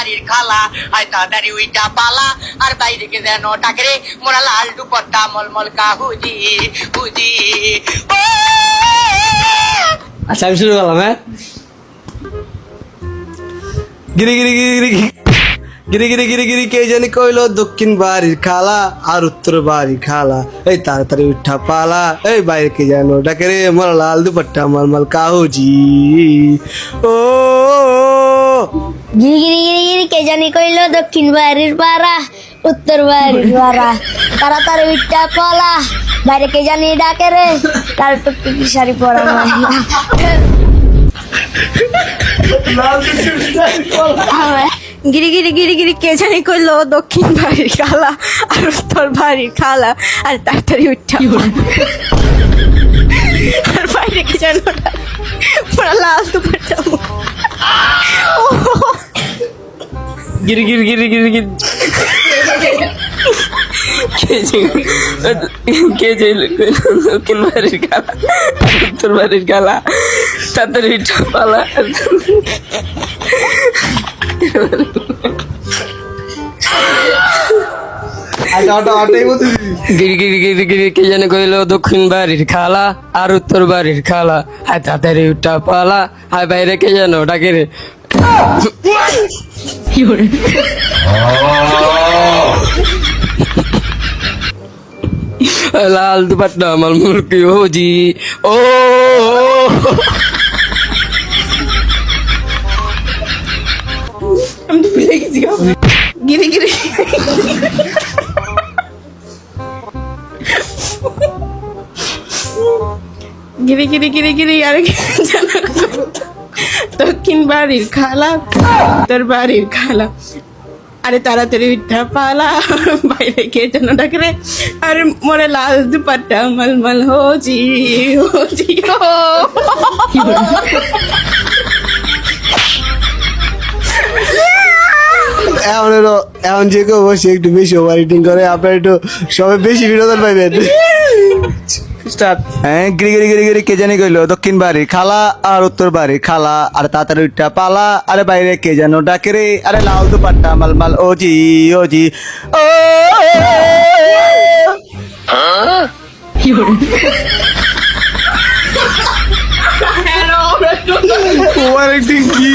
বাড়ির খালা আয় তাড়াতাড়ি উইটা পালা আর বাইরে কে যেন ডাকে রে মোরা লাল দুপট্টা মলমল কাহুজি হুজি ও আচ্ছা আমি শুরু করলাম। হ্যাঁ, গিরি গিরি গিরি গিরি গিরি গিরি গিরি গিরি কে জানি কইলো দক্ষিণ বাড়ির খালা আর উত্তর বাড়ির খালা এই তাড়াতাড়ি উঠা পালা এই বাইরে কে জানো ডাকে রে মোর লাল দুপট্টা মালমাল কাহুজি ও গিরি গিরি গিরি গিরি কে জানি কইলো দক্ষিণ বাড়ির পাড়া উত্তর বাড়ির পাড়া তাড়াতাড়ি উঠটা পলা বাইরে কে জানি ডাকে রে তার টুকটুকি শাড়ি পরা গিরি গিরি গিরি গিরি কে জানি কইলো দক্ষিণ বাড়ির খালা আর উত্তর বাড়ির খালা আর তাড়াতাড়ি উঠা আর বাইরে কে যেন পুরা লাল দুপাট্টা গিরি গিরি গিরি গিরি গিরি কে যে দক্ষিণ বাড়ির খালা উত্তর বাড়ির খালা তাড়াতাড়ি উঠা পালা গিরি গিরি গিরি গিরি কে জানে কইলো দক্ষিণ বাড়ির খালা আর উত্তর বাড়ির খালা হায় তাড়াতাড়ি উঠা পালা হায় বাইরে কে জানো ডাকে রে লাল দুপাট্টা আমার মুরকি হোজি ও আমি তো ভুলে গেছি গিরি গিরি গিরি গিরি গিরি গিরি আর দক্ষিণ বাড়ির খালা উত্তর বাড়ির খালা আরে তাড়াতাড়ি উঠা পালা বাইরে কে যেন ডাকে রে আর মোরে লাল দুপাট্টা মলমল হোজি হোজি হো এখন যে কেউ বসে একটু বেশি ওভার ইটিং করে আপনার একটু সবাই বেশি বিনোদন পাইবেন। স্টার্ট। হ্যাঁ, গিরি গিরি গিরি গিরি কে জানি কইলো দক্ষিণ বাড়ির খালা আর উত্তর বাড়ির খালা আর তাড়াতাড়ি উঠা পালা আরে বাইরে কে যেন ডাকে রে আরে লাল দুপাট্টা মালমাল ওজি ওজি ও ওভার ইটিং কি